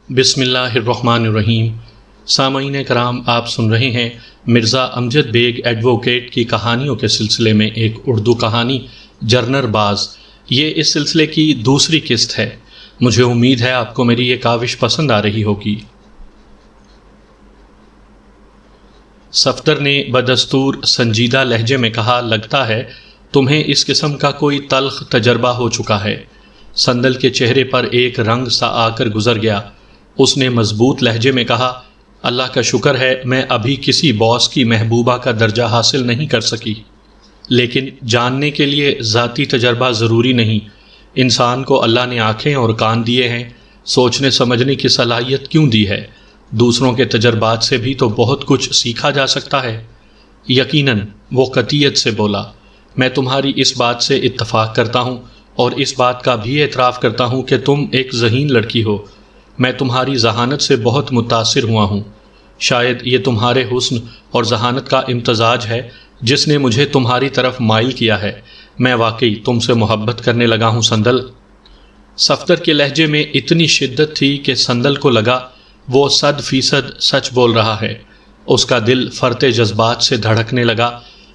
بسم اللہ الرحمن الرحیم۔ سامعین کرام، آپ سن رہے ہیں مرزا امجد بیگ ایڈووکیٹ کی کہانیوں کے سلسلے میں ایک اردو کہانی جرنر باز۔ یہ اس سلسلے کی دوسری قسط ہے۔ مجھے امید ہے آپ کو میری یہ کاوش پسند آ رہی ہوگی۔ صفدر نے بدستور سنجیدہ لہجے میں کہا، لگتا ہے تمہیں اس قسم کا کوئی تلخ تجربہ ہو چکا ہے۔ سندل کے چہرے پر ایک رنگ سا آ کر گزر گیا۔ اس نے مضبوط لہجے میں کہا، اللہ کا شکر ہے میں ابھی کسی باس کی محبوبہ کا درجہ حاصل نہیں کر سکی، لیکن جاننے کے لیے ذاتی تجربہ ضروری نہیں۔ انسان کو اللہ نے آنکھیں اور کان دیے ہیں، سوچنے سمجھنے کی صلاحیت کیوں دی ہے؟ دوسروں کے تجربات سے بھی تو بہت کچھ سیکھا جا سکتا ہے۔ یقیناً، وہ قطعیت سے بولا، میں تمہاری اس بات سے اتفاق کرتا ہوں اور اس بات کا بھی اعتراف کرتا ہوں کہ تم ایک ذہین لڑکی ہو۔ میں تمہاری ذہانت سے بہت متاثر ہوا ہوں۔ شاید یہ تمہارے حسن اور ذہانت کا امتزاج ہے جس نے مجھے تمہاری طرف مائل کیا ہے۔ میں واقعی تم سے محبت کرنے لگا ہوں سندل۔ صفدر کے لہجے میں اتنی شدت تھی کہ سندل کو لگا وہ 100% سچ بول رہا ہے۔ اس کا دل فرط جذبات سے دھڑکنے لگا۔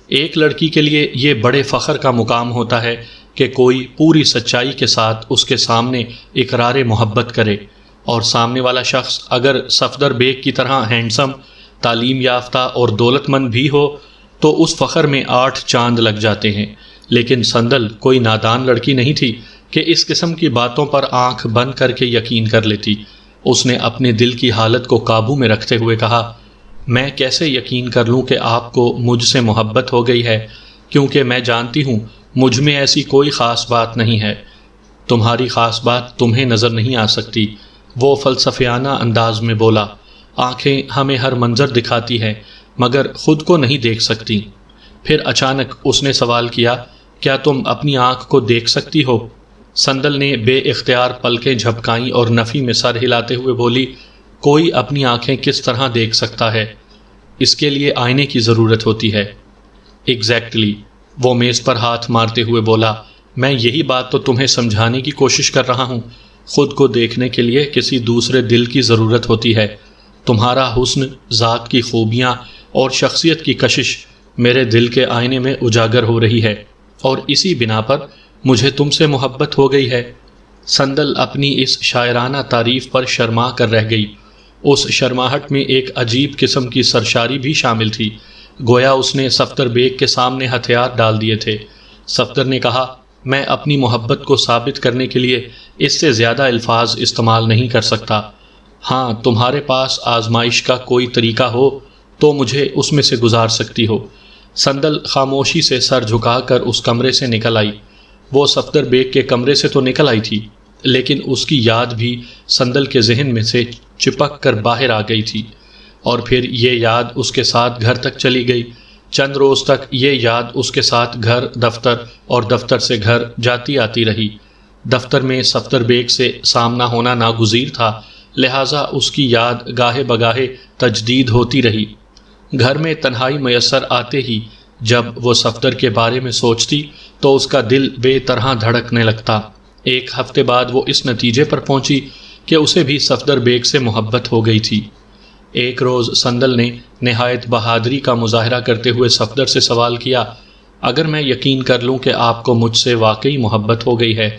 ایک لڑکی کے لیے یہ بڑے فخر کا مقام ہوتا ہے کہ کوئی پوری سچائی کے ساتھ اس کے سامنے اقرار محبت کرے، اور سامنے والا شخص اگر صفدر بیگ کی طرح ہینڈسم، تعلیم یافتہ اور دولت مند بھی ہو تو اس فخر میں 8 چاند لگ جاتے ہیں۔ لیکن سندل کوئی نادان لڑکی نہیں تھی کہ اس قسم کی باتوں پر آنکھ بند کر کے یقین کر لیتی۔ اس نے اپنے دل کی حالت کو قابو میں رکھتے ہوئے کہا، میں کیسے یقین کر لوں کہ آپ کو مجھ سے محبت ہو گئی ہے، کیونکہ میں جانتی ہوں مجھ میں ایسی کوئی خاص بات نہیں ہے۔ تمہاری خاص بات تمہیں نظر نہیں آ سکتی، وہ فلسفیانہ انداز میں بولا۔ آنکھیں ہمیں ہر منظر دکھاتی ہیں مگر خود کو نہیں دیکھ سکتی۔ پھر اچانک اس نے سوال کیا، کیا تم اپنی آنکھ کو دیکھ سکتی ہو؟ سندل نے بے اختیار پلکیں جھپکائیں اور نفی میں سر ہلاتے ہوئے بولی، کوئی اپنی آنکھیں کس طرح دیکھ سکتا ہے؟ اس کے لیے آئینے کی ضرورت ہوتی ہے۔ ایگزیکٹلی، وہ میز پر ہاتھ مارتے ہوئے بولا، میں یہی بات تو تمہیں سمجھانے کی کوشش کر رہا ہوں۔ خود کو دیکھنے کے لیے کسی دوسرے دل کی ضرورت ہوتی ہے۔ تمہارا حسن، ذات کی خوبیاں اور شخصیت کی کشش میرے دل کے آئینے میں اجاگر ہو رہی ہے، اور اسی بنا پر مجھے تم سے محبت ہو گئی ہے۔ سندل اپنی اس شاعرانہ تعریف پر شرما کر رہ گئی۔ اس شرماہٹ میں ایک عجیب قسم کی سرشاری بھی شامل تھی، گویا اس نے صفدر بیگ کے سامنے ہتھیار ڈال دیے تھے۔ صفدر نے کہا، میں اپنی محبت کو ثابت کرنے کے لیے اس سے زیادہ الفاظ استعمال نہیں کر سکتا۔ ہاں، تمہارے پاس آزمائش کا کوئی طریقہ ہو تو مجھے اس میں سے گزار سکتی ہو۔ سندل خاموشی سے سر جھکا کر اس کمرے سے نکل آئی۔ وہ صفدر بیگ کے کمرے سے تو نکل آئی تھی، لیکن اس کی یاد بھی سندل کے ذہن میں سے چپک کر باہر آ گئی تھی، اور پھر یہ یاد اس کے ساتھ گھر تک چلی گئی۔ چند روز تک یہ یاد اس کے ساتھ گھر، دفتر اور دفتر سے گھر جاتی آتی رہی۔ دفتر میں صفدر بیگ سے سامنا ہونا ناگزیر تھا، لہٰذا اس کی یاد گاہے بگاہے تجدید ہوتی رہی۔ گھر میں تنہائی میسر آتے ہی جب وہ صفدر کے بارے میں سوچتی تو اس کا دل بے طرح دھڑکنے لگتا۔ ایک ہفتے بعد وہ اس نتیجے پر پہنچی کہ اسے بھی صفدر بیگ سے محبت ہو گئی تھی۔ ایک روز سندل نے نہایت بہادری کا مظاہرہ کرتے ہوئے صفدر سے سوال کیا، اگر میں یقین کر لوں کہ آپ کو مجھ سے واقعی محبت ہو گئی ہے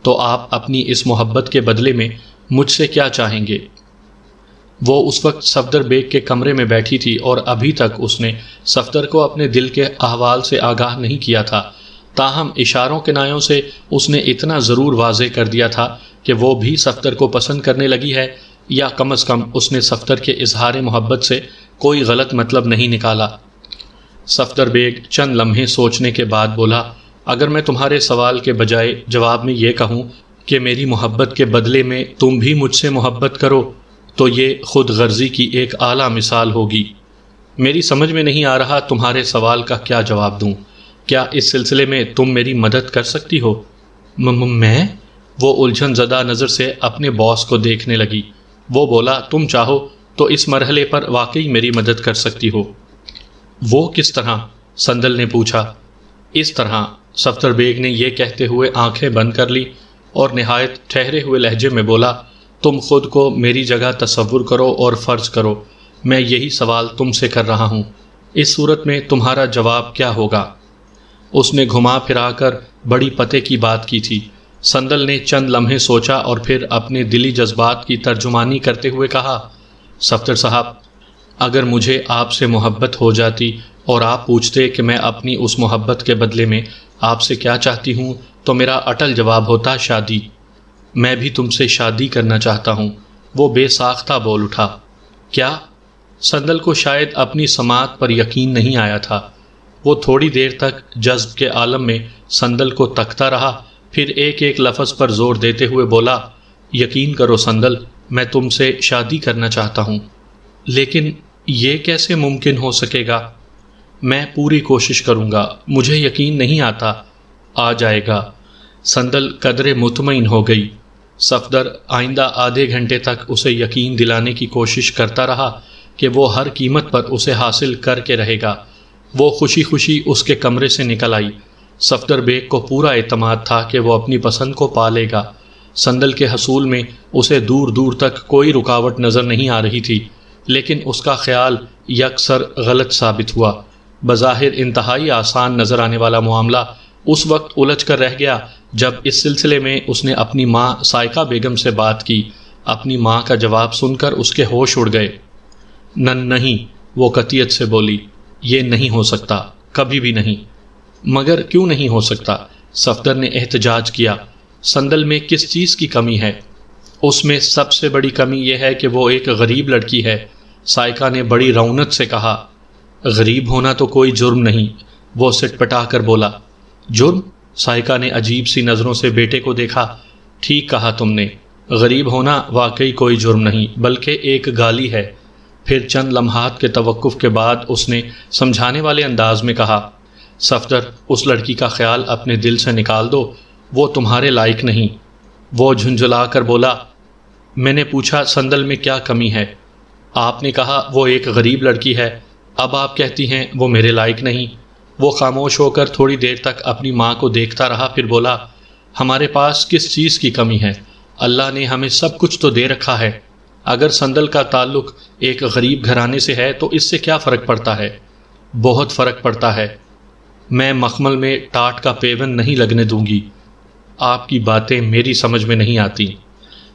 تو آپ اپنی اس محبت کے بدلے میں مجھ سے کیا چاہیں گے؟ وہ اس وقت صفدر بیگ کے کمرے میں بیٹھی تھی اور ابھی تک اس نے صفدر کو اپنے دل کے احوال سے آگاہ نہیں کیا تھا، تاہم اشاروں کنایوں سے اس نے اتنا ضرور واضح کر دیا تھا کہ وہ بھی صفدر کو پسند کرنے لگی ہے، یا کم از کم اس نے صفدر کے اظہار محبت سے کوئی غلط مطلب نہیں نکالا۔ صفدر بیگ چند لمحے سوچنے کے بعد بولا، اگر میں تمہارے سوال کے بجائے جواب میں یہ کہوں کہ میری محبت کے بدلے میں تم بھی مجھ سے محبت کرو تو یہ خود غرضی کی ایک اعلیٰ مثال ہوگی۔ میری سمجھ میں نہیں آ رہا تمہارے سوال کا کیا جواب دوں۔ کیا اس سلسلے میں تم میری مدد کر سکتی ہو؟ میں؟ وہ الجھن زدہ نظر سے اپنے باس کو دیکھنے لگی۔ وہ بولا، تم چاہو تو اس مرحلے پر واقعی میری مدد کر سکتی ہو۔ وہ کس طرح؟ سندل نے پوچھا۔ اس طرح، صفدر بیگ نے یہ کہتے ہوئے آنکھیں بند کر لی اور نہایت ٹھہرے ہوئے لہجے میں بولا، تم خود کو میری جگہ تصور کرو اور فرض کرو میں یہی سوال تم سے کر رہا ہوں، اس صورت میں تمہارا جواب کیا ہوگا؟ اس نے گھما پھرا کر بڑی پتے کی بات کی تھی۔ سندل نے چند لمحے سوچا اور پھر اپنے دلی جذبات کی ترجمانی کرتے ہوئے کہا، صفدر صاحب، اگر مجھے آپ سے محبت ہو جاتی اور آپ پوچھتے کہ میں اپنی اس محبت کے بدلے میں آپ سے کیا چاہتی ہوں تو میرا اٹل جواب ہوتا شادی۔ میں بھی تم سے شادی کرنا چاہتا ہوں۔ وہ بے ساختہ بول اٹھا۔ کیا؟ سندل کو شاید اپنی سماعت پر یقین نہیں آیا تھا۔ وہ تھوڑی دیر تک جذب کے عالم میں سندل کو تکتا رہا، پھر ایک ایک لفظ پر زور دیتے ہوئے بولا، یقین کرو سندل، میں تم سے شادی کرنا چاہتا ہوں۔ لیکن یہ کیسے ممکن ہو سکے گا؟ میں پوری کوشش کروں گا، مجھے یقین نہیں آتا، آ جائے گا۔ سندل قدرے مطمئن ہو گئی۔ صفدر آئندہ آدھے گھنٹے تک اسے یقین دلانے کی کوشش کرتا رہا کہ وہ ہر قیمت پر اسے حاصل کر کے رہے گا۔ وہ خوشی خوشی اس کے کمرے سے نکل آئی۔ صفدر بیگ کو پورا اعتماد تھا کہ وہ اپنی پسند کو پا لے گا۔ سندل کے حصول میں اسے دور دور تک کوئی رکاوٹ نظر نہیں آ رہی تھی، لیکن اس کا خیال یکسر غلط ثابت ہوا۔ بظاہر انتہائی آسان نظر آنے والا معاملہ اس وقت الجھ کر رہ گیا جب اس سلسلے میں اس نے اپنی ماں سائقہ بیگم سے بات کی۔ اپنی ماں کا جواب سن کر اس کے ہوش اڑ گئے۔ نہیں، وہ قطعیت سے بولی، یہ نہیں ہو سکتا، کبھی بھی نہیں۔ مگر کیوں نہیں ہو سکتا؟ صفدر نے احتجاج کیا۔ سندل میں کس چیز کی کمی ہے؟ اس میں سب سے بڑی کمی یہ ہے کہ وہ ایک غریب لڑکی ہے۔ سائقہ نے بڑی رونق سے کہا۔ غریب ہونا تو کوئی جرم نہیں، وہ سٹ پٹا کر بولا۔ جرم؟ سائقہ نے عجیب سی نظروں سے بیٹے کو دیکھا۔ ٹھیک کہا تم نے، غریب ہونا واقعی کوئی جرم نہیں بلکہ ایک گالی ہے۔ پھر چند لمحات کے توقف کے بعد اس نے سمجھانے والے انداز میں کہا، صفدر، اس لڑکی کا خیال اپنے دل سے نکال دو، وہ تمہارے لائق نہیں۔ وہ جھنجھلا کر بولا، میں نے پوچھا سندل میں کیا کمی ہے؟ آپ نے کہا وہ ایک غریب لڑکی ہے، اب آپ کہتی ہیں وہ میرے لائق نہیں۔ وہ خاموش ہو کر تھوڑی دیر تک اپنی ماں کو دیکھتا رہا، پھر بولا، ہمارے پاس کس چیز کی کمی ہے؟ اللہ نے ہمیں سب کچھ تو دے رکھا ہے۔ اگر سندل کا تعلق ایک غریب گھرانے سے ہے تو اس سے کیا فرق پڑتا ہے؟ بہت فرق پڑتا ہے۔ میں مخمل میں ٹاٹ کا پیون نہیں لگنے دوں گی۔ آپ کی باتیں میری سمجھ میں نہیں آتی۔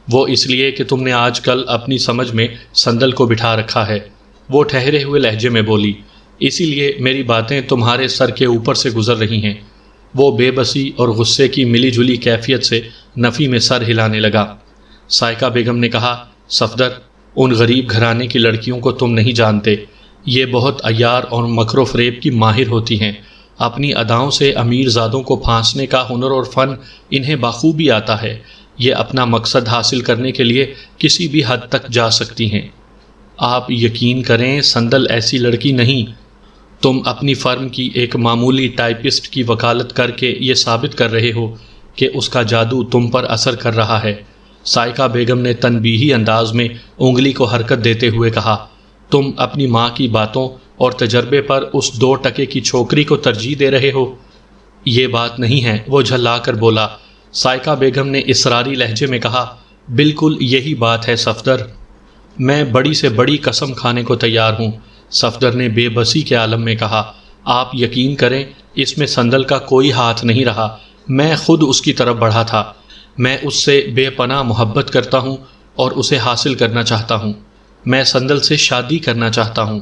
وہ اس لیے کہ تم نے آج کل اپنی سمجھ میں سندل کو بٹھا رکھا ہے، وہ ٹھہرے ہوئے لہجے میں بولی، اسی لیے میری باتیں تمہارے سر کے اوپر سے گزر رہی ہیں۔ وہ بے بسی اور غصے کی ملی جلی کیفیت سے نفی میں سر ہلانے لگا۔ سائقہ بیگم نے کہا، صفدر، ان غریب گھرانے کی لڑکیوں کو تم نہیں جانتے، یہ بہت عیار اور مکر و فریب کی ماہر ہوتی ہیں۔ اپنی اداؤں سے امیر زادوں کو پھانسنے کا ہنر اور فن انہیں بخوبی آتا ہے۔ یہ اپنا مقصد حاصل کرنے کے لیے کسی بھی حد تک جا سکتی ہیں۔ آپ یقین کریں سندل ایسی لڑکی نہیں۔ تم اپنی فرم کی ایک معمولی ٹائپسٹ کی وکالت کر کے یہ ثابت کر رہے ہو کہ اس کا جادو تم پر اثر کر رہا ہے۔ سائقہ بیگم نے تنبیہی انداز میں انگلی کو حرکت دیتے ہوئے کہا، تم اپنی ماں کی باتوں اور تجربے پر اس 2 ٹکے کی چھوکری کو ترجیح دے رہے ہو۔ یہ بات نہیں ہے، وہ جھلا کر بولا۔ سائقہ بیگم نے اصراری لہجے میں کہا، بالکل یہی بات ہے صفدر، میں بڑی سے بڑی قسم کھانے کو تیار ہوں۔ صفدر نے بے بسی کے عالم میں کہا، آپ یقین کریں اس میں سندل کا کوئی ہاتھ نہیں رہا، میں خود اس کی طرف بڑھا تھا۔ میں اس سے بے پناہ محبت کرتا ہوں اور اسے حاصل کرنا چاہتا ہوں۔ میں سندل سے شادی کرنا چاہتا ہوں۔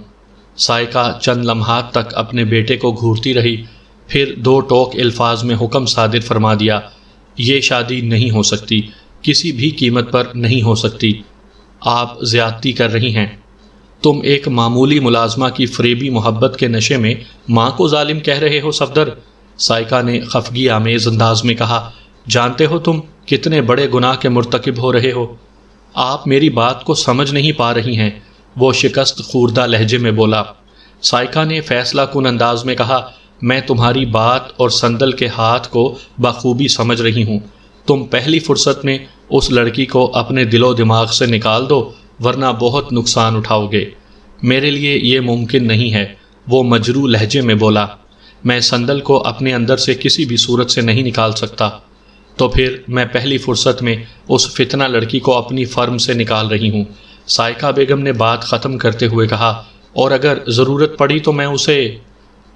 سائقہ چند لمحات تک اپنے بیٹے کو گھورتی رہی، پھر 2 ٹوک الفاظ میں حکم صادر فرما دیا، یہ شادی نہیں ہو سکتی، کسی بھی قیمت پر نہیں ہو سکتی۔ آپ زیادتی کر رہی ہیں۔ تم ایک معمولی ملازمہ کی فریبی محبت کے نشے میں ماں کو ظالم کہہ رہے ہو صفدر، سائقہ نے خفگی آمیز انداز میں کہا، جانتے ہو تم کتنے بڑے گناہ کے مرتکب ہو رہے ہو؟ آپ میری بات کو سمجھ نہیں پا رہی ہیں، وہ شکست خوردہ لہجے میں بولا۔ سائقہ نے فیصلہ کن انداز میں کہا، میں تمہاری بات اور سندل کے ہاتھ کو بخوبی سمجھ رہی ہوں۔ تم پہلی فرصت میں اس لڑکی کو اپنے دل و دماغ سے نکال دو، ورنہ بہت نقصان اٹھاؤ گے۔ میرے لیے یہ ممکن نہیں ہے، وہ مجروح لہجے میں بولا۔ میں سندل کو اپنے اندر سے کسی بھی صورت سے نہیں نکال سکتا۔ تو پھر میں پہلی فرصت میں اس فتنہ لڑکی کو اپنی فرم سے نکال رہی ہوں۔ سائقہ بیگم نے بات ختم کرتے ہوئے کہا، اور اگر ضرورت پڑی تو میں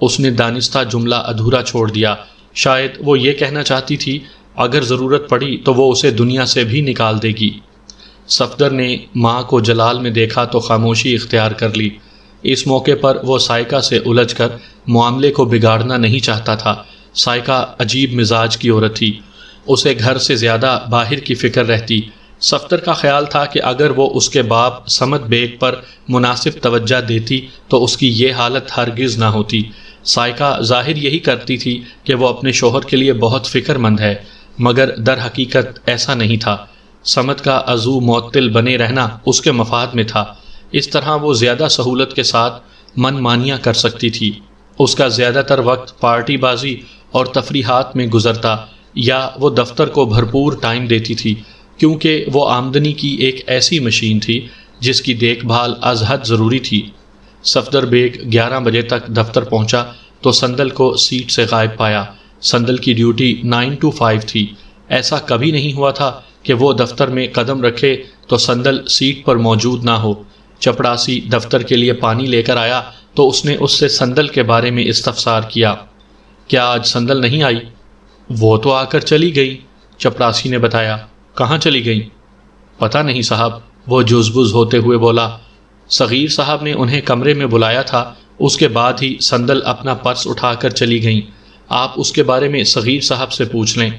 اس نے دانستہ جملہ ادھورا چھوڑ دیا۔ شاید وہ یہ کہنا چاہتی تھی اگر ضرورت پڑی تو وہ اسے دنیا سے بھی نکال دے گی۔ صفدر نے ماں کو جلال میں دیکھا تو خاموشی اختیار کر لی۔ اس موقع پر وہ سائقہ سے الجھ کر معاملے کو بگاڑنا نہیں چاہتا تھا۔ سائقہ عجیب مزاج کی عورت تھی، اسے گھر سے زیادہ باہر کی فکر رہتی۔ صفدر کا خیال تھا کہ اگر وہ اس کے باپ صمد بیگ پر مناسب توجہ دیتی تو اس کی یہ حالت ہرگز نہ ہوتی۔ سائقہ ظاہر یہی کرتی تھی کہ وہ اپنے شوہر کے لیے بہت فکر مند ہے، مگر در حقیقت ایسا نہیں تھا۔ صمد کا عضو معطل بنے رہنا اس کے مفاد میں تھا۔ اس طرح وہ زیادہ سہولت کے ساتھ من مانیاں کر سکتی تھی۔ اس کا زیادہ تر وقت پارٹی بازی اور تفریحات میں گزرتا، یا وہ دفتر کو بھرپور ٹائم دیتی تھی، کیونکہ وہ آمدنی کی ایک ایسی مشین تھی جس کی دیکھ بھال از حد ضروری تھی۔ صفدر بیگ 11 بجے تک دفتر پہنچا تو سندل کو سیٹ سے غائب پایا۔ سندل کی ڈیوٹی 9 to 5 تھی۔ ایسا کبھی نہیں ہوا تھا کہ وہ دفتر میں قدم رکھے تو سندل سیٹ پر موجود نہ ہو۔ چپڑاسی دفتر کے لیے پانی لے کر آیا تو اس نے اس سے سندل کے بارے میں استفسار کیا۔ کیا آج سندل نہیں آئی؟ وہ تو آ کر چلی گئی، چپڑاسی نے بتایا۔ کہاں چلی گئی؟ پتہ نہیں صاحب، وہ جزبز ہوتے ہوئے بولا۔ صغیر صاحب نے انہیں کمرے میں بلایا تھا، اس کے بعد ہی سندل اپنا پرس اٹھا کر چلی گئیں۔ آپ اس کے بارے میں صغیر صاحب سے پوچھ لیں۔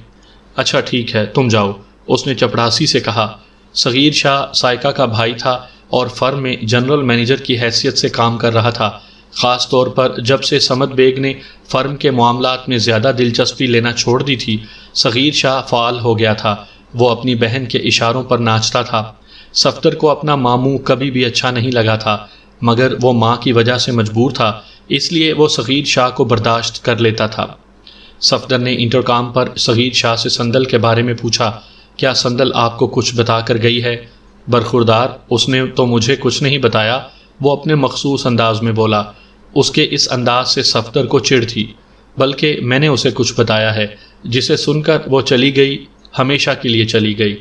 اچھا ٹھیک ہے، تم جاؤ، اس نے چپڑاسی سے کہا۔ صغیر شاہ سائقہ کا بھائی تھا اور فرم میں جنرل مینیجر کی حیثیت سے کام کر رہا تھا۔ خاص طور پر جب سے صمد بیگ نے فرم کے معاملات میں زیادہ دلچسپی لینا چھوڑ دی تھی، صغیر شاہ فعال ہو گیا تھا۔ وہ اپنی بہن کے اشاروں پر ناچتا تھا۔ صفدر کو اپنا ماموں کبھی بھی اچھا نہیں لگا تھا، مگر وہ ماں کی وجہ سے مجبور تھا، اس لیے وہ صغیر شاہ کو برداشت کر لیتا تھا۔ صفدر نے انٹرکام پر صغیر شاہ سے سندل کے بارے میں پوچھا، کیا سندل آپ کو کچھ بتا کر گئی ہے؟ برخوردار، اس نے تو مجھے کچھ نہیں بتایا، وہ اپنے مخصوص انداز میں بولا۔ اس کے اس انداز سے صفدر کو چڑ تھی۔ بلکہ میں نے اسے کچھ بتایا ہے، جسے سن کر وہ چلی گئی، ہمیشہ کے لیے چلی گئی۔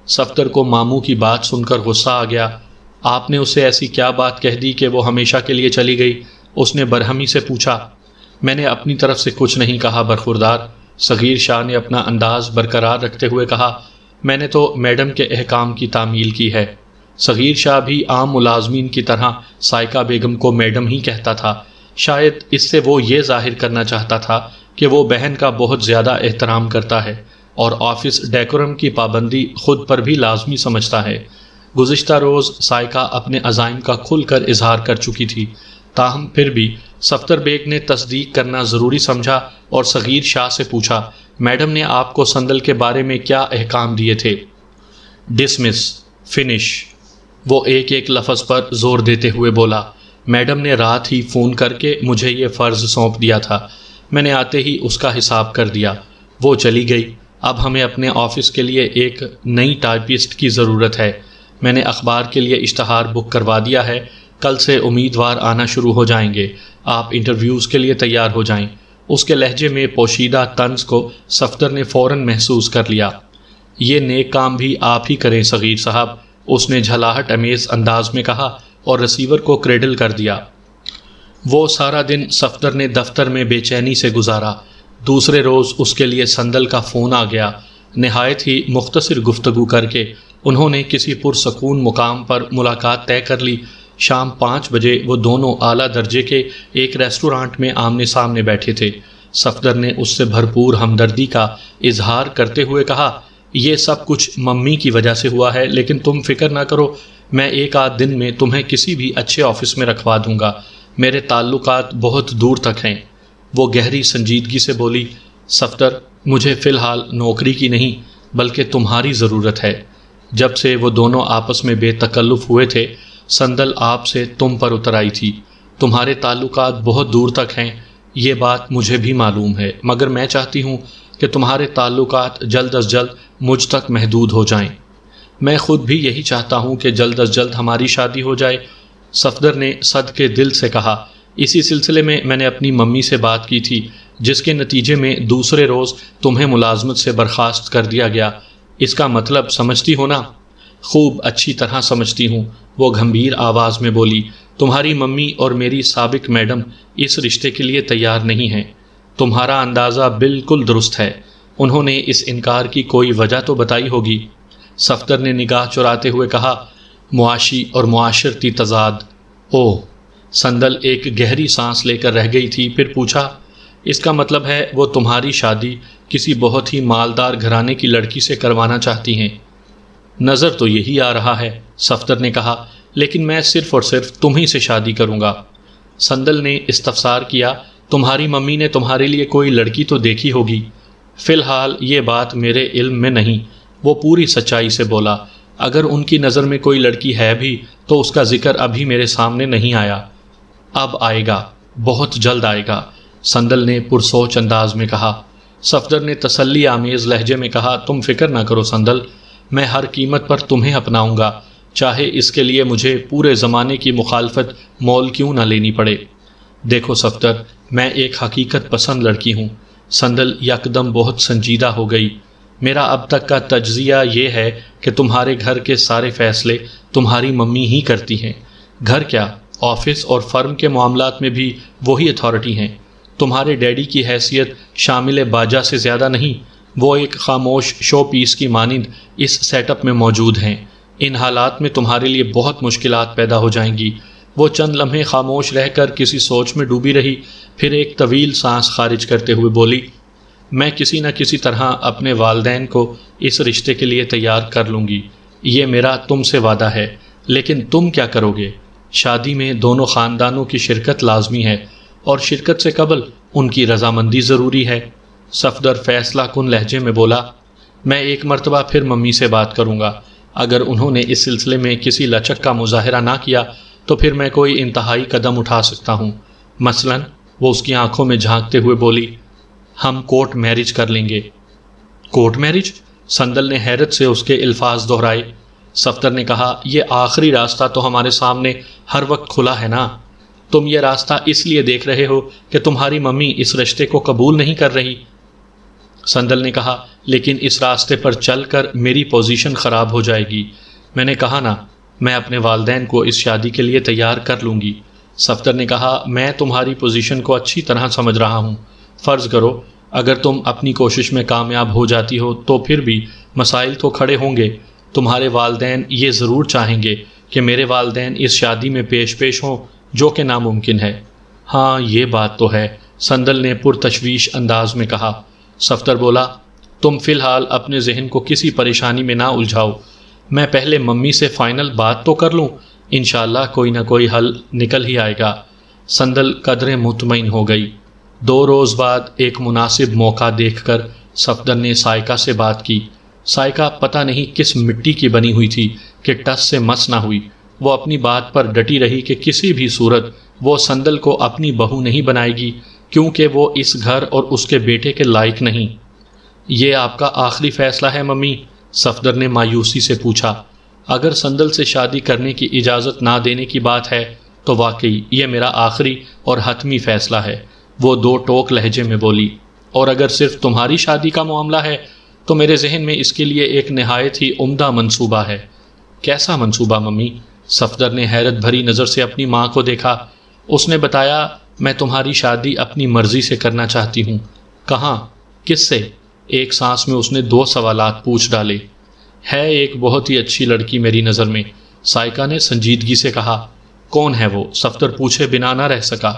صفدر کو ماموں کی بات سن کر غصہ آ گیا۔ آپ نے اسے ایسی کیا بات کہہ دی کہ وہ ہمیشہ کے لیے چلی گئی؟ اس نے برہمی سے پوچھا۔ میں نے اپنی طرف سے کچھ نہیں کہا برخوردار، صغیر شاہ نے اپنا انداز برقرار رکھتے ہوئے کہا۔ میں نے تو میڈم کے احکام کی تعمیل کی ہے۔ صغیر شاہ بھی عام ملازمین کی طرح سائقہ بیگم کو میڈم ہی کہتا تھا۔ شاید اس سے وہ یہ ظاہر کرنا چاہتا تھا کہ وہ بہن کا بہت زیادہ احترام کرتا ہے اور آفس ڈیکورم کی پابندی خود پر بھی لازمی سمجھتا ہے۔ گزشتہ روز سائقہ اپنے عزائم کا کھل کر اظہار کر چکی تھی، تاہم پھر بھی صفدر بیگ نے تصدیق کرنا ضروری سمجھا اور صغیر شاہ سے پوچھا، میڈم نے آپ کو سندل کے بارے میں کیا احکام دیے تھے؟ ڈسمس، فنش، وہ ایک ایک لفظ پر زور دیتے ہوئے بولا۔ میڈم نے رات ہی فون کر کے مجھے یہ فرض سونپ دیا تھا، میں نے آتے ہی اس کا حساب کر دیا۔ وہ چلی گئی، اب ہمیں اپنے آفس کے لیے ایک نئی ٹائپسٹ کی ضرورت ہے۔ میں نے اخبار کے لیے اشتہار بک کروا دیا ہے، کل سے امیدوار آنا شروع ہو جائیں گے، آپ انٹرویوز کے لیے تیار ہو جائیں۔ اس کے لہجے میں پوشیدہ طنز کو صفدر نے فوراً محسوس کر لیا۔ یہ نیک کام بھی آپ ہی کریں صغیر صاحب، اس نے جھلاہٹ امیز انداز میں کہا اور ریسیور کو کریڈل کر دیا۔ وہ سارا دن صفدر نے دفتر میں بے چینی سے گزارا۔ دوسرے روز اس کے لیے سندل کا فون آ گیا۔ نہایت ہی مختصر گفتگو کر کے انہوں نے کسی پرسکون مقام پر ملاقات طے کر لی۔ شام 5 بجے وہ دونوں اعلیٰ درجے کے ایک ریسٹورانٹ میں آمنے سامنے بیٹھے تھے۔ صفدر نے اس سے بھرپور ہمدردی کا اظہار کرتے ہوئے کہا، یہ سب کچھ ممی کی وجہ سے ہوا ہے، لیکن تم فکر نہ کرو، میں ایک آدھ دن میں تمہیں کسی بھی اچھے آفس میں رکھوا دوں گا، میرے تعلقات بہت دور تک ہیں۔ وہ گہری سنجیدگی سے بولی، صفدر، مجھے فی الحال نوکری کی نہیں بلکہ تمہاری ضرورت ہے۔ جب سے وہ دونوں آپس میں بے تکلف ہوئے تھے، سندل آپ سے تم پر اتر آئی تھی۔ تمہارے تعلقات بہت دور تک ہیں، یہ بات مجھے بھی معلوم ہے، مگر میں چاہتی ہوں کہ تمہارے تعلقات جلد از جلد مجھ تک محدود ہو جائیں۔ میں خود بھی یہی چاہتا ہوں کہ جلد از جلد ہماری شادی ہو جائے، صفدر نے صد کے دل سے کہا۔ اسی سلسلے میں نے اپنی ممی سے بات کی تھی، جس کے نتیجے میں دوسرے روز تمہیں ملازمت سے برخاست کر دیا گیا۔ اس کا مطلب سمجھتی ہو نا؟ خوب اچھی طرح سمجھتی ہوں، وہ گھمبیر آواز میں بولی۔ تمہاری ممی اور میری سابق میڈم اس رشتے کے لیے تیار نہیں ہیں۔ تمہارا اندازہ بالکل درست ہے۔ انہوں نے اس انکار کی کوئی وجہ تو بتائی ہوگی۔ صفدر نے نگاہ چراتے ہوئے کہا، معاشی اور معاشرتی تضاد۔ اوہ! سندل ایک گہری سانس لے کر رہ گئی تھی، پھر پوچھا، اس کا مطلب ہے وہ تمہاری شادی کسی بہت ہی مالدار گھرانے کی لڑکی سے کروانا چاہتی ہیں؟ نظر تو یہی آ رہا ہے، صفدر نے کہا، لیکن میں صرف اور صرف تمہیں سے شادی کروں گا۔ سندل نے استفسار کیا، تمہاری ممی نے تمہارے لیے کوئی لڑکی تو دیکھی ہوگی؟ فی الحال یہ بات میرے علم میں نہیں، وہ پوری سچائی سے بولا۔ اگر ان کی نظر میں کوئی لڑکی ہے بھی تو اس کا ذکر ابھی میرے سامنے نہیں آیا۔ اب آئے گا، بہت جلد آئے گا، سندل نے پرسوچ انداز میں کہا۔ صفدر نے تسلی آمیز لہجے میں کہا، تم فکر نہ کرو سندل، میں ہر قیمت پر تمہیں اپناؤں گا، چاہے اس کے لیے مجھے پورے زمانے کی مخالفت مول کیوں نہ لینی پڑے۔ دیکھو صفدر، میں ایک حقیقت پسند لڑکی ہوں۔ سندل یکدم بہت سنجیدہ ہو گئی۔ میرا اب تک کا تجزیہ یہ ہے کہ تمہارے گھر کے سارے فیصلے تمہاری ممی ہی کرتی ہیں۔ گھر کیا، آفس اور فرم کے معاملات میں بھی وہی اتھارٹی ہیں۔ تمہارے ڈیڈی کی حیثیت شامل باجا سے زیادہ نہیں، وہ ایک خاموش شو پیس کی مانند اس سیٹ اپ میں موجود ہیں۔ ان حالات میں تمہارے لیے بہت مشکلات پیدا ہو جائیں گی۔ وہ چند لمحے خاموش رہ کر کسی سوچ میں ڈوبی رہی، پھر ایک طویل سانس خارج کرتے ہوئے بولی، میں کسی نہ کسی طرح اپنے والدین کو اس رشتے کے لیے تیار کر لوں گی، یہ میرا تم سے وعدہ ہے۔ لیکن تم کیا کرو گے؟ شادی میں دونوں خاندانوں کی شرکت لازمی ہے، اور شرکت سے قبل ان کی رضامندی ضروری ہے۔ صفدر فیصلہ کن لہجے میں بولا، میں ایک مرتبہ پھر ممی سے بات کروں گا۔ اگر انہوں نے اس سلسلے میں کسی لچک کا مظاہرہ نہ کیا تو پھر میں کوئی انتہائی قدم اٹھا سکتا ہوں۔ مثلاً، وہ اس کی آنکھوں میں جھانکتے ہوئے بولی، ہم کورٹ میرج کر لیں گے۔ Court marriage? سندل نے حیرت سے اس کے الفاظ دہرائے۔ صفدر نے کہا، یہ آخری راستہ تو ہمارے سامنے ہر وقت کھلا ہے نا۔ تم یہ راستہ اس لیے دیکھ رہے ہو کہ تمہاری ممی اس رشتے کو قبول نہیں کر رہی۔ سندل نے کہا، لیکن اس راستے پر چل کر میری پوزیشن خراب ہو جائے گی۔ میں نے کہا نا، میں اپنے والدین کو اس شادی کے لیے تیار کر لوں گی۔ صفدر نے کہا، میں تمہاری پوزیشن کو اچھی طرح سمجھ رہا ہوں۔ فرض کرو اگر تم اپنی کوشش میں کامیاب ہو جاتی ہو تو پھر بھی مسائل تو کھڑے ہوں گے۔ تمہارے والدین یہ ضرور چاہیں گے کہ میرے والدین اس شادی میں پیش ہوں، جو کہ ناممکن ہے۔ ہاں، یہ بات تو ہے، سندل نے پرتشویش انداز میں کہا۔ صفدر بولا، تم فی الحال اپنے ذہن کو کسی پریشانی میں نہ الجھاؤ، میں پہلے ممی سے فائنل بات تو کر لوں، انشاءاللہ کوئی نہ کوئی حل نکل ہی آئے گا۔ سندل قدرے مطمئن ہو گئی۔ 2 روز بعد ایک مناسب موقع دیکھ کر صفدر نے سائقہ سے بات کی۔ سائقہ پتہ نہیں کس مٹی کی بنی ہوئی تھی کہ ٹس سے مس نہ ہوئی۔ وہ اپنی بات پر ڈٹی رہی کہ کسی بھی صورت وہ سندل کو اپنی بہو نہیں بنائے گی، کیونکہ وہ اس گھر اور اس کے بیٹے کے لائق نہیں۔ یہ آپ کا آخری فیصلہ ہے ممی؟ صفدر نے مایوسی سے پوچھا۔ اگر سندل سے شادی کرنے کی اجازت نہ دینے کی بات ہے تو واقعی یہ میرا آخری اور حتمی فیصلہ ہے، وہ 2 ٹوک لہجے میں بولی۔ اور اگر صرف تمہاری شادی کا معاملہ ہے تو میرے ذہن میں اس کے لیے ایک نہایت ہی عمدہ منصوبہ ہے۔ کیسا منصوبہ ممی؟ صفدر نے حیرت بھری نظر سے اپنی ماں کو دیکھا۔ اس نے بتایا، میں تمہاری شادی اپنی مرضی سے کرنا چاہتی ہوں۔ کہاں؟ کس سے؟ ایک سانس میں اس نے 2 سوالات پوچھ ڈالے۔ ہے ایک بہت ہی اچھی لڑکی میری نظر میں، سائقہ نے سنجیدگی سے کہا۔ کون ہے وہ؟ صفدر پوچھے بنا نہ رہ سکا۔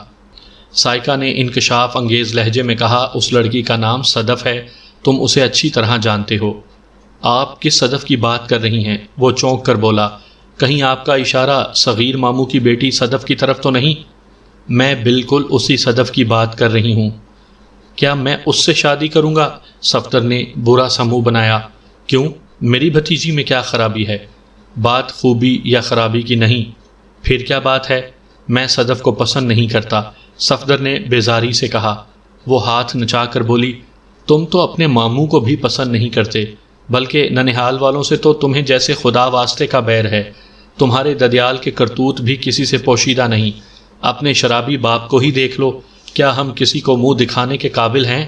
سائقہ نے انکشاف انگیز لہجے میں کہا، اس لڑکی کا نام صدف ہے، تم اسے اچھی طرح جانتے ہو۔ آپ کس صدف کی بات کر رہی ہیں؟ وہ چونک کر بولا، کہیں آپ کا اشارہ صغیر ماموں کی بیٹی صدف کی طرف تو نہیں؟ میں بالکل اسی صدف کی بات کر رہی ہوں۔ کیا میں اس سے شادی کروں گا؟ صفدر نے برا سا منہ بنایا۔ کیوں؟ میری بھتیجی میں کیا خرابی ہے؟ بات خوبی یا خرابی کی نہیں، پھر کیا بات ہے؟ میں صدف کو پسند نہیں کرتا، صفدر نے بیزاری سے کہا۔ وہ ہاتھ نچا کر بولی، تم تو اپنے ماموں کو بھی پسند نہیں کرتے، بلکہ ننہال والوں سے تو تمہیں جیسے خدا واسطے کا بیر ہے۔ تمہارے ددیال کے کرتوت بھی کسی سے پوشیدہ نہیں۔ اپنے شرابی باپ کو ہی دیکھ لو، کیا ہم کسی کو منہ دکھانے کے قابل ہیں؟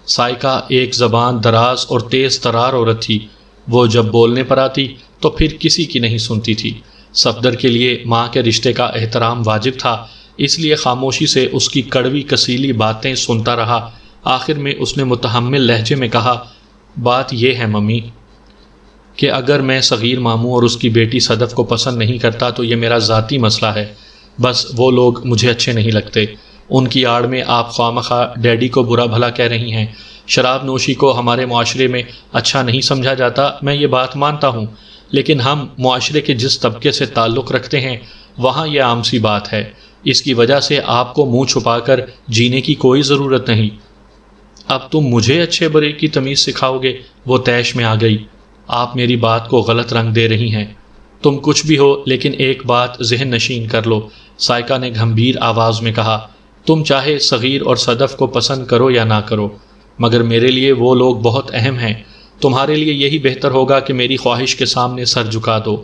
سائقہ ایک زبان دراز اور تیز ترار عورت تھی۔ وہ جب بولنے پر آتی تو پھر کسی کی نہیں سنتی تھی۔ صفدر کے لیے ماں کے رشتے کا احترام واجب تھا، اس لیے خاموشی سے اس کی کڑوی کسیلی باتیں سنتا رہا۔ آخر میں اس نے متحمل لہجے میں کہا، بات یہ ہے ممی کہ اگر میں صغیر ماموں اور اس کی بیٹی صدف کو پسند نہیں کرتا تو یہ میرا ذاتی مسئلہ ہے، بس وہ لوگ مجھے اچھے نہیں لگتے۔ ان کی آڑ میں آپ خوامخواہ ڈیڈی کو برا بھلا کہہ رہی ہیں۔ شراب نوشی کو ہمارے معاشرے میں اچھا نہیں سمجھا جاتا، میں یہ بات مانتا ہوں، لیکن ہم معاشرے کے جس طبقے سے تعلق رکھتے ہیں وہاں یہ عام سی بات ہے۔ اس کی وجہ سے آپ کو منہ چھپا کر جینے کی کوئی ضرورت نہیں۔ اب تم مجھے اچھے برے کی تمیز سکھاؤ گے؟ وہ طیش میں آ گئی۔ آپ میری بات کو غلط رنگ دے رہی ہیں۔ تم کچھ بھی ہو، لیکن ایک بات ذہن نشین کر لو، سائقہ نے گھمبیر آواز میں کہا۔ تم چاہے صغیر اور صدف کو پسند کرو یا نہ کرو، مگر میرے لیے وہ لوگ بہت اہم ہیں۔ تمہارے لیے یہی بہتر ہوگا کہ میری خواہش کے سامنے سر جھکا دو۔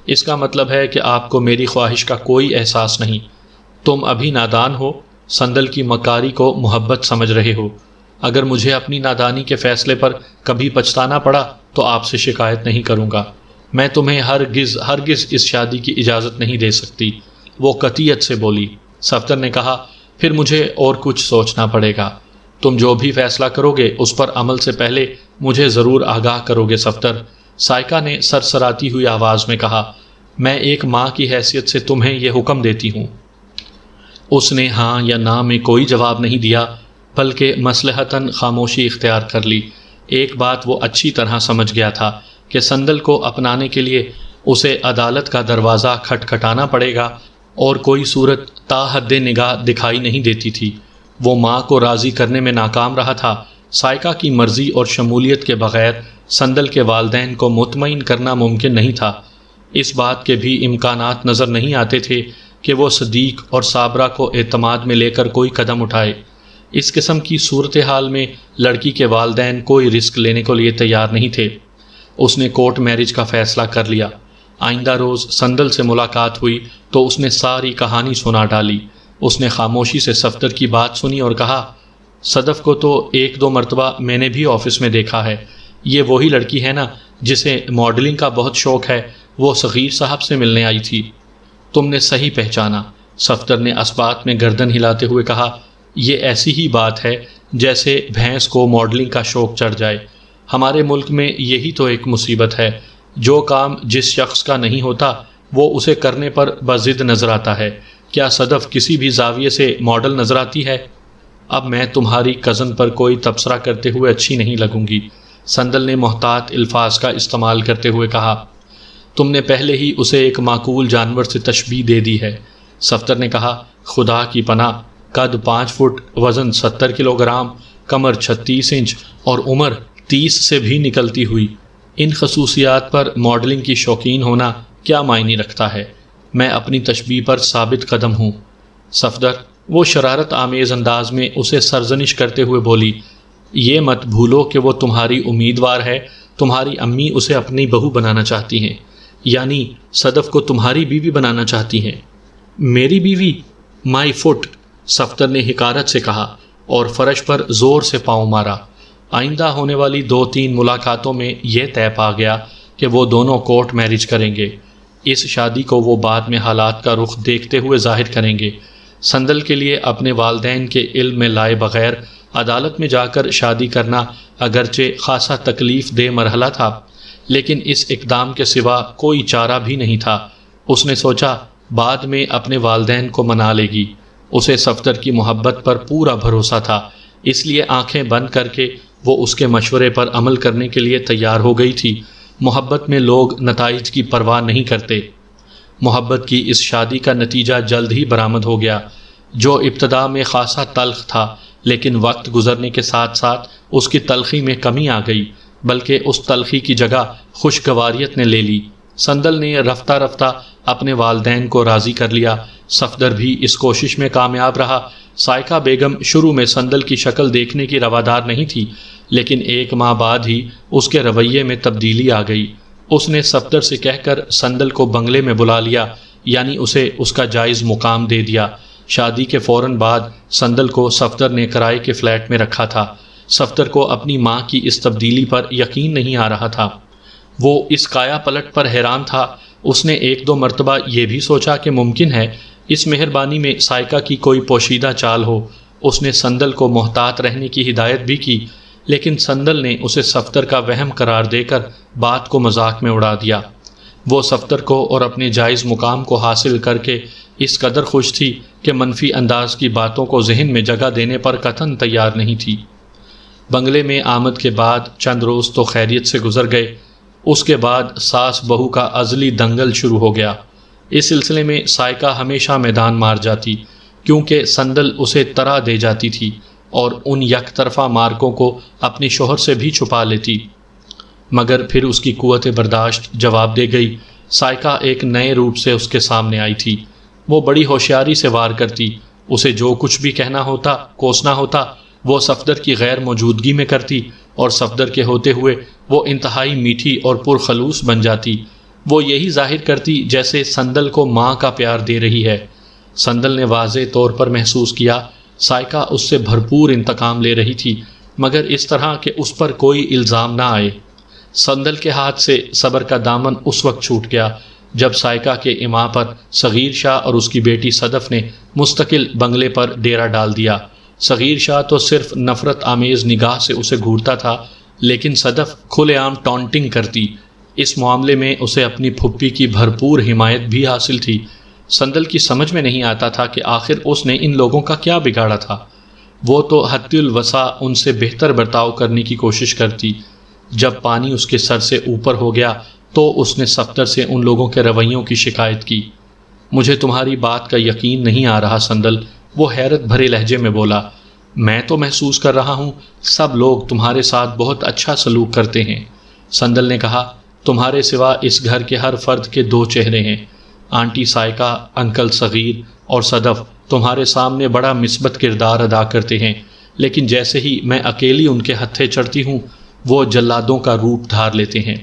اس کا مطلب ہے کہ آپ کو میری خواہش کا کوئی احساس نہیں۔ تم ابھی نادان ہو، صندل کی مکاری کو محبت سمجھ رہے ہو۔ اگر مجھے اپنی نادانی کے فیصلے پر کبھی پچھتانا پڑا تو آپ سے شکایت نہیں کروں گا۔ میں تمہیں ہرگز اس شادی کی اجازت نہیں دے سکتی، وہ قطعیت سے بولی۔ صفدر نے کہا، پھر مجھے اور کچھ سوچنا پڑے گا۔ تم جو بھی فیصلہ کرو گے اس پر عمل سے پہلے مجھے ضرور آگاہ کرو گے صفدر، سائقہ نے سرسراتی ہوئی آواز میں کہا۔ میں ایک ماں کی حیثیت سے تمہیں یہ حکم دیتی ہوں۔ اس نے ہاں یا نہ میں کوئی جواب نہیں دیا، بلکہ مصلحتاً خاموشی اختیار کر لی۔ ایک بات وہ اچھی طرح سمجھ گیا تھا کہ صندل کو اپنانے کے لیے اسے عدالت کا دروازہ کھٹکھٹانا پڑے گا، اور کوئی صورت تا حد نگاہ دکھائی نہیں دیتی تھی۔ وہ ماں کو راضی کرنے میں ناکام رہا تھا۔ سائقہ کی مرضی اور شمولیت کے بغیر صندل کے والدین کو مطمئن کرنا ممکن نہیں تھا۔ اس بات کے بھی امکانات نظر نہیں آتے تھے کہ وہ صدیق اور صابرہ کو اعتماد میں لے کر کوئی قدم اٹھائے۔ اس قسم کی صورتحال میں لڑکی کے والدین کوئی رسک لینے کو لیے تیار نہیں تھے۔ اس نے کورٹ میرج کا فیصلہ کر لیا۔ آئندہ روز صندل سے ملاقات ہوئی تو اس نے ساری کہانی سنا ڈالی۔ اس نے خاموشی سے صفدر کی بات سنی اور کہا، صدف کو تو ایک دو مرتبہ میں نے بھی آفس میں دیکھا ہے۔ یہ وہی لڑکی ہے نا جسے ماڈلنگ کا بہت شوق ہے؟ وہ صغیر صاحب سے ملنے آئی تھی۔ تم نے صحیح پہچانا، صفدر نے اسبات میں گردن ہلاتے ہوئے کہا۔ یہ ایسی ہی بات ہے جیسے بھینس کو ماڈلنگ کا شوق چڑھ جائے۔ ہمارے ملک میں یہی تو ایک مصیبت ہے، جو کام جس شخص کا نہیں ہوتا وہ اسے کرنے پر بضد نظر آتا ہے۔ کیا صدف کسی بھی زاویے سے ماڈل نظر آتی ہے؟ اب میں تمہاری کزن پر کوئی تبصرہ کرتے ہوئے اچھی نہیں لگوں گی، صندل نے محتاط الفاظ کا استعمال کرتے ہوئے کہا۔ تم نے پہلے ہی اسے ایک معقول جانور سے تشبیہ دے دی ہے، صفدر نے کہا۔ خدا کی پناہ، قد 5 فٹ، وزن 70 کلو گرام، کمر 36 انچ اور عمر 30 سے بھی نکلتی ہوئی، ان خصوصیات پر ماڈلنگ کی شوقین ہونا کیا معنی رکھتا ہے؟ میں اپنی تشبیہ پر ثابت قدم ہوں۔ صفدر، وہ شرارت آمیز انداز میں اسے سرزنش کرتے ہوئے بولی، یہ مت بھولو کہ وہ تمہاری امیدوار ہے۔ تمہاری امی اسے اپنی بہو بنانا چاہتی ہیں، یعنی صدف کو تمہاری بیوی بنانا چاہتی ہیں۔ میری بیوی؟ مائی فٹ، صفدر نے حقارت سے کہا اور فرش پر زور سے پاؤں مارا۔ آئندہ ہونے والی 2-3 ملاقاتوں میں یہ طے پا گیا کہ وہ دونوں کورٹ میرج کریں گے۔ اس شادی کو وہ بعد میں حالات کا رخ دیکھتے ہوئے ظاہر کریں گے۔ صندل کے لیے اپنے والدین کے علم میں لائے بغیر عدالت میں جا کر شادی کرنا اگرچہ خاصا تکلیف دہ مرحلہ تھا، لیکن اس اقدام کے سوا کوئی چارہ بھی نہیں تھا۔ اس نے سوچا بعد میں اپنے والدین کو منا لے گی۔ اسے صفدر کی محبت پر پورا بھروسہ تھا، اس لیے آنکھیں بند کر کے وہ اس کے مشورے پر عمل کرنے کے لیے تیار ہو گئی تھی۔ محبت میں لوگ نتائج کی پرواہ نہیں کرتے۔ محبت کی اس شادی کا نتیجہ جلد ہی برآمد ہو گیا، جو ابتدا میں خاصا تلخ تھا، لیکن وقت گزرنے کے ساتھ ساتھ اس کی تلخی میں کمی آ گئی، بلکہ اس تلخی کی جگہ خوشگواریت نے لے لی۔ صندل نے رفتہ رفتہ اپنے والدین کو راضی کر لیا۔ صفدر بھی اس کوشش میں کامیاب رہا۔ سائقہ بیگم شروع میں صندل کی شکل دیکھنے کی روادار نہیں تھی، لیکن 1 ماہ بعد ہی اس کے رویے میں تبدیلی آ گئی۔ اس نے صفدر سے کہہ کر صندل کو بنگلے میں بلا لیا، یعنی اسے اس کا جائز مقام دے دیا۔ شادی کے فوراً بعد سندل کو صفدر نے کرائے کے فلیٹ میں رکھا تھا۔ صفدر کو اپنی ماں کی اس تبدیلی پر یقین نہیں آ رہا تھا۔ وہ اس کایا پلٹ پر حیران تھا۔ اس نے ایک دو مرتبہ یہ بھی سوچا کہ ممکن ہے اس مہربانی میں سائکا کی کوئی پوشیدہ چال ہو۔ اس نے سندل کو محتاط رہنے کی ہدایت بھی کی، لیکن سندل نے اسے صفدر کا وہم قرار دے کر بات کو مذاق میں اڑا دیا۔ وہ صفدر کو اور اپنے جائز مقام کو حاصل کر کے اس قدر خوش تھی کہ منفی انداز کی باتوں کو ذہن میں جگہ دینے پر قطعاً تیار نہیں تھی۔ بنگلے میں آمد کے بعد چند روز تو خیریت سے گزر گئے۔ اس کے بعد ساس بہو کا ازلی دنگل شروع ہو گیا۔ اس سلسلے میں سائکا ہمیشہ میدان مار جاتی، کیونکہ سندل اسے طرح دے جاتی تھی اور ان یک طرفہ مارکوں کو اپنے شوہر سے بھی چھپا لیتی، مگر پھر اس کی قوت برداشت جواب دے گئی۔ سائکا ایک نئے روپ سے اس کے سامنے آئی تھی۔ وہ بڑی ہوشیاری سے وار کرتی۔ اسے جو کچھ بھی کہنا ہوتا، کوسنا ہوتا، وہ صفدر کی غیر موجودگی میں کرتی، اور صفدر کے ہوتے ہوئے وہ انتہائی میٹھی اور پرخلوص بن جاتی۔ وہ یہی ظاہر کرتی جیسے سندل کو ماں کا پیار دے رہی ہے۔ سندل نے واضح طور پر محسوس کیا سائکا اس سے بھرپور انتقام لے رہی تھی، مگر اس طرح کہ اس پر کوئی الزام نہ آئے۔ سندل کے ہاتھ سے صبر کا دامن اس وقت چھوٹ گیا جب سائکا کے اماں پر صغیر شاہ اور اس کی بیٹی صدف نے مستقل بنگلے پر ڈیرا ڈال دیا۔ صغیر شاہ تو صرف نفرت آمیز نگاہ سے اسے گھورتا تھا، لیکن صدف کھلے عام ٹونٹنگ کرتی۔ اس معاملے میں اسے اپنی پھپھی کی بھرپور حمایت بھی حاصل تھی۔ سندل کی سمجھ میں نہیں آتا تھا کہ آخر اس نے ان لوگوں کا کیا بگاڑا تھا۔ وہ تو حد الوسع ان سے بہتر برتاؤ کرنے کی کوشش کرتی۔ جب پانی اس کے سر سے اوپر ہو گیا تو اس نے صفدر سے ان لوگوں کے رویوں کی شکایت کی۔ مجھے تمہاری بات کا یقین نہیں آ رہا سندل، وہ حیرت بھرے لہجے میں بولا۔ میں تو محسوس کر رہا ہوں سب لوگ تمہارے ساتھ بہت اچھا سلوک کرتے ہیں۔ سندل نے کہا، تمہارے سوا اس گھر کے ہر فرد کے دو چہرے ہیں۔ آنٹی سائکا، انکل صغیر اور صدف تمہارے سامنے بڑا مثبت کردار ادا کرتے ہیں، لیکن جیسے ہی میں اکیلی ان کے ہتھے چڑھتی ہوں وہ جلادوں کا روپ دھار لیتے ہیں۔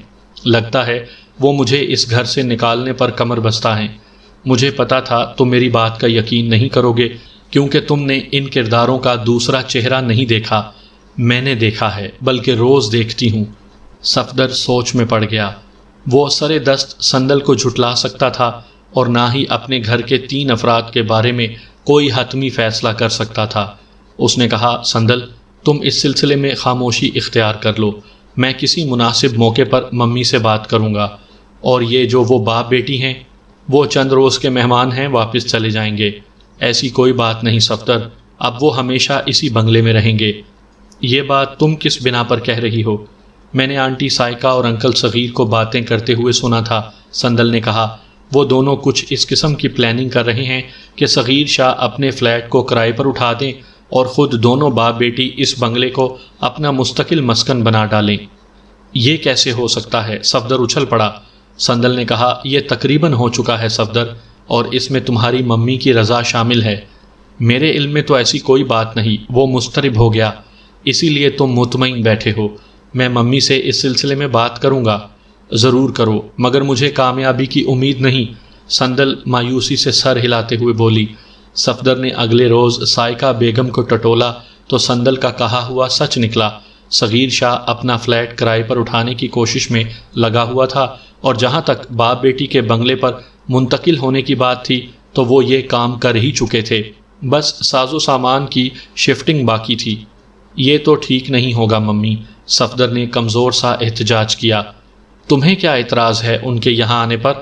لگتا ہے وہ مجھے اس گھر سے نکالنے پر کمر بستہ ہیں۔ مجھے پتا تھا تم میری بات کا یقین نہیں کرو گے، کیونکہ تم نے ان کرداروں کا دوسرا چہرہ نہیں دیکھا۔ میں نے دیکھا ہے، بلکہ روز دیکھتی ہوں۔ صفدر سوچ میں پڑ گیا۔ وہ سرے دست سندل کو جھٹلا سکتا تھا اور نہ ہی اپنے گھر کے 3 افراد کے بارے میں کوئی حتمی فیصلہ کر سکتا تھا۔ اس نے کہا، سندل تم اس سلسلے میں خاموشی اختیار کر لو، میں کسی مناسب موقع پر ممی سے بات کروں گا، اور یہ جو وہ باپ بیٹی ہیں وہ چند روز کے مہمان ہیں، واپس چلے جائیں گے۔ ایسی کوئی بات نہیں صفدر، اب وہ ہمیشہ اسی بنگلے میں رہیں گے۔ یہ بات تم کس بنا پر کہہ رہی ہو؟ میں نے آنٹی سائکا اور انکل صغیر کو باتیں کرتے ہوئے سنا تھا، سندل نے کہا۔ وہ دونوں کچھ اس قسم کی پلاننگ کر رہے ہیں کہ صغیر شاہ اپنے فلیٹ کو کرائے پر اٹھا دیں اور خود دونوں باپ بیٹی اس بنگلے کو اپنا مستقل مسکن بنا ڈالیں۔ یہ کیسے ہو سکتا ہے؟ صفدر اچھل پڑا۔ سندل نے کہا، یہ تقریباً ہو چکا ہے صفدر، اور اس میں تمہاری ممی کی رضا شامل ہے۔ میرے علم میں تو ایسی کوئی بات نہیں۔ وہ مضطرب ہو گیا۔ اسی لیے تم مطمئن بیٹھے ہو۔ میں ممی سے اس سلسلے میں بات کروں گا۔ ضرور کرو، مگر مجھے کامیابی کی امید نہیں، سندل مایوسی سے سر ہلاتے ہوئے بولی۔ صفدر نے اگلے روز سائکا بیگم کو ٹٹولا تو سندل کا کہا ہوا سچ نکلا۔ صغیر شاہ اپنا فلیٹ کرائے پر اٹھانے کی کوشش میں لگا ہوا تھا، اور جہاں تک باپ بیٹی کے بنگلے پر منتقل ہونے کی بات تھی تو وہ یہ کام کر ہی چکے تھے، بس ساز و سامان کی شفٹنگ باقی تھی۔ یہ تو ٹھیک نہیں ہوگا ممی، صفدر نے کمزور سا احتجاج کیا۔ تمہیں کیا اعتراض ہے ان کے یہاں آنے پر؟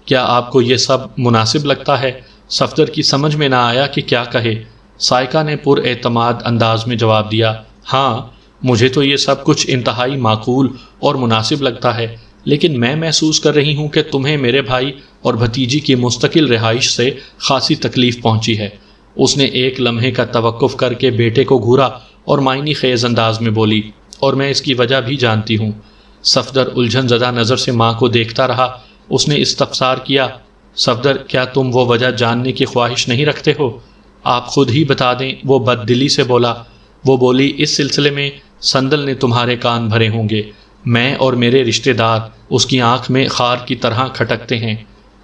کیا آپ کو یہ سب مناسب لگتا ہے؟ صفدر کی سمجھ میں نہ آیا کہ کیا کہے۔ سائکا نے پر اعتماد انداز میں جواب دیا، ہاں مجھے تو یہ سب کچھ انتہائی معقول اور مناسب لگتا ہے، لیکن میں محسوس کر رہی ہوں کہ تمہیں میرے بھائی اور بھتیجی کی مستقل رہائش سے خاصی تکلیف پہنچی ہے۔ اس نے ایک لمحے کا توقف کر کے بیٹے کو گھورا اور معنی خیز انداز میں بولی، اور میں اس کی وجہ بھی جانتی ہوں۔ صفدر الجھن زدہ نظر سے ماں کو دیکھتا رہا۔ اس نے استفسار کیا، صفدر کیا تم وہ وجہ جاننے کی خواہش نہیں رکھتے ہو؟ آپ خود ہی بتا دیں، وہ بد دلی سے بولا۔ وہ بولی، اس سلسلے میں سندل نے تمہارے کان بھرے ہوں گے۔ میں اور میرے رشتہ دار اس کی آنکھ میں خار کی طرح کھٹکتے ہیں۔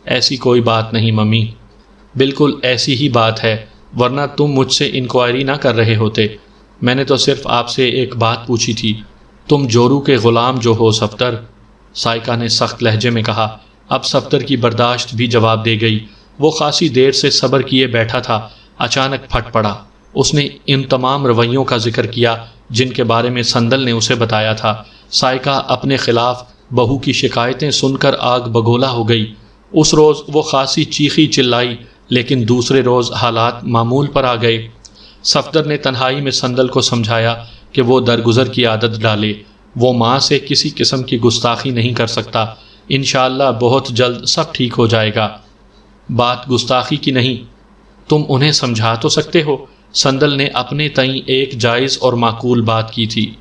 ایسی کوئی بات نہیں ممی۔ بالکل ایسی ہی بات ہے۔ ورنہ تم مجھ سے انکوائری نہ کر رہے ہوتے۔ میں نے تو صرف آپ سے ایک بات پوچھی تھی۔ تم جورو کے غلام جو ہو صفدر؟ سائقہ نے سخت لہجے میں کہا۔ اب صفدر کی برداشت بھی جواب دے گئی۔ وہ خاصی دیر سے صبر کیے بیٹھا تھا، اچانک پھٹ پڑا۔ اس نے ان تمام رویوں کا ذکر کیا جن کے بارے میں سندل نے اسے بتایا تھا۔ سائقہ اپنے خلاف بہو کی شکایتیں سن کر آگ بگولا ہو گئی۔ اس روز وہ خاصی چیخی چلائی، لیکن دوسرے روز حالات معمول پر آ گئے۔ صفدر نے تنہائی میں سندل کو سمجھایا کہ وہ درگزر کی عادت ڈالے۔ وہ ماں سے کسی قسم کی گستاخی نہیں کر سکتا۔ انشاءاللہ بہت جلد سب ٹھیک ہو جائے گا۔ بات گستاخی کی نہیں، تم انہیں سمجھا تو سکتے ہو۔ سندل نے اپنے تئیں ایک جائز اور معقول بات کی تھی۔